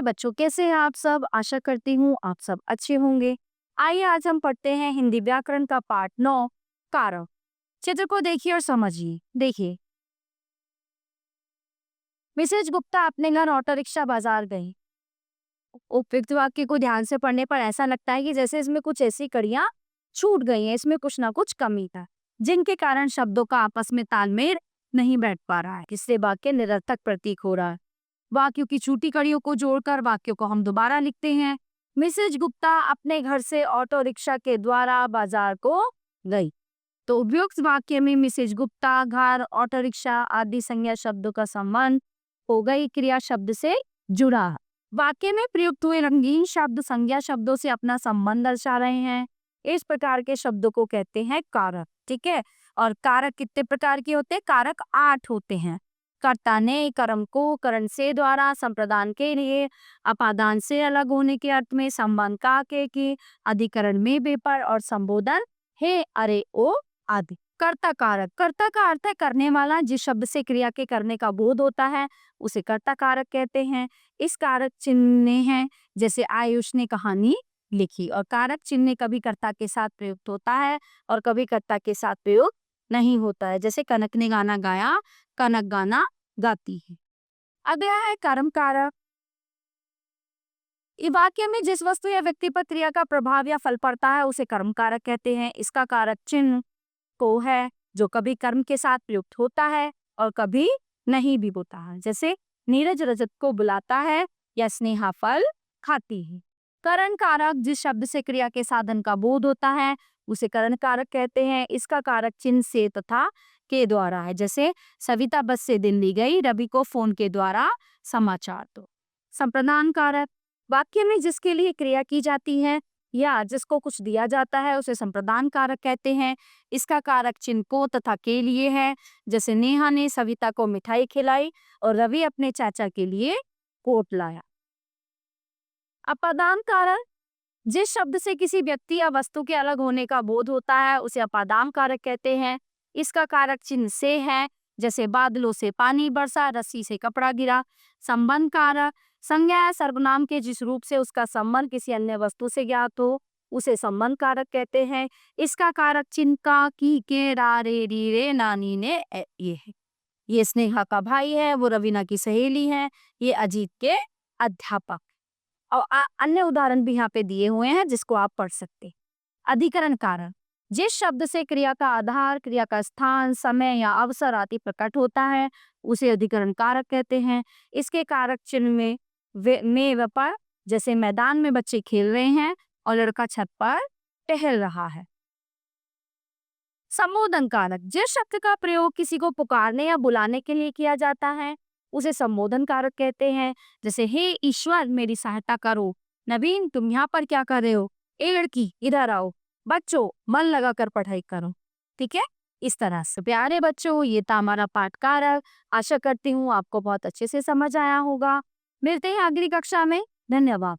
बच्चों, कैसे हैं आप सब? आशा करती हूँ आप सब अच्छे होंगे। आइए आज हम पढ़ते हैं हिंदी व्याकरण का पाठ 9 कारक। चित्र को देखिए और समझिए। देखिए, मिसेज गुप्ता अपने घर ऑटो रिक्शा बाजार गई। उपयुक्त वाक्य को ध्यान से पढ़ने पर ऐसा लगता है कि जैसे इसमें कुछ ऐसी कड़ियां छूट गई हैं, इसमें कुछ ना कुछ कमी था, जिनके कारण शब्दों का आपस में तालमेल नहीं बैठ पा रहा है, इससे वाक्य निरर्थक प्रतीक हो रहा है। वाक्यों की छूटी कड़ियों को जोड़कर वाक्यों को हम दोबारा लिखते हैं। मिसेज गुप्ता अपने घर से ऑटो रिक्शा के द्वारा बाजार को गई। तो उपयुक्त वाक्य में मिसेज गुप्ता, घर, ऑटो रिक्शा आदि संज्ञा शब्दों का संबंध हो गई क्रिया शब्द से जुड़ा है। वाक्य में प्रयुक्त हुए रंगीन शब्द संज्ञा शब्दों से अपना संबंध दर्शा रहे हैं। इस प्रकार के शब्दों को कहते हैं कारक। ठीक है। और कारक कितने प्रकार के होते हैं? कारक 8 होते हैं। कर्ता ने, कर्म को, करण से द्वारा, संप्रदान के लिए, अपादान से अलग होने के अर्थ में, संबंध का के की, अधिकरण में बेपर और संबोधन हे, अरे, ओ आदि। कर्ता कारक, कर्ता का अर्थ है करने वाला। जिस शब्द से क्रिया के करने का बोध होता है उसे कर्ता कारक कहते हैं। इस कारक चिन्ह हैं, जैसे आयुष ने कहानी लिखी। और कारक चिन्ह कभी कर्ता के साथ प्रयुक्त होता है और कभी कर्ता के साथ प्रयुक्त नहीं होता है, जैसे कनक ने गाना गाया, कनक गाना गाती है। अगला है कर्म कारक। इस वाक्य में जिस वस्तु या व्यक्ति पर क्रिया का प्रभाव या फल पड़ता है उसे कर्म कारक कहते हैं। इसका कारक चिन्ह को है, जो कभी कर्म के साथ प्रयुक्त होता है और कभी नहीं भी होता है, जैसे नीरज रजत को बुलाता है या स्नेहा फल खाती है। करण कारक जिस शब्द से क्रिया के साधन का बोध होता है उसे करण कारक कहते हैं। इसका कारक चिन्ह से तथा के द्वारा है, जैसे सविता बस से दिल्ली गई, रवि को फोन के द्वारा समाचार दो। संप्रदान कारक वाक्य में जिसके लिए क्रिया की जाती है या जिसको कुछ दिया जाता है उसे संप्रदान कारक कहते हैं। इसका कारक चिन्ह को तथा के लिए है, जैसे नेहा ने सविता को मिठाई खिलाई और रवि अपने चाचा के लिए कोट लाया। अपादान कारक जिस शब्द से किसी व्यक्ति या वस्तु के अलग होने का बोध होता है उसे अपादान कारक कहते हैं। इसका कारक चिन्ह से है, जैसे बादलों से पानी बरसा, रस्सी से कपड़ा गिरा। संबंध कारक संज्ञा या सर्वनाम के जिस रूप से उसका संबंध किसी अन्य वस्तु से ज्ञात हो उसे संबंध कारक कहते हैं। इसका कारक चिन्ह का, की, के, रा, रे, री, रे, नानी, ने, ये है। ये स्नेहा का भाई है, वो रवीना की सहेली है, ये अजीत के अध्यापक। और अन्य उदाहरण भी यहाँ पे दिए हुए हैं जिसको आप पढ़ सकते। अधिकरण कारक जिस शब्द से क्रिया का आधार, क्रिया का स्थान, समय या अवसर आदि प्रकट होता है उसे अधिकरण कारक कहते हैं। इसके कारक चिन्ह में व्यापार, जैसे मैदान में बच्चे खेल रहे हैं और लड़का छत पर टहल रहा है। संबोधन कारक जिस शब्द का प्रयोग किसी को पुकारने या बुलाने के लिए किया जाता है उसे संबोधन कारक कहते हैं, जैसे हे ईश्वर मेरी सहायता करो, नवीन तुम यहाँ पर क्या कर रहे हो, ए लड़की इधर आओ, बच्चों मन लगाकर पढ़ाई करो। ठीक है। इस तरह से प्यारे बच्चों, ये था हमारा पाठ कारक। आशा करती हूँ आपको बहुत अच्छे से समझ आया होगा। मिलते हैं अगली कक्षा में। धन्यवाद।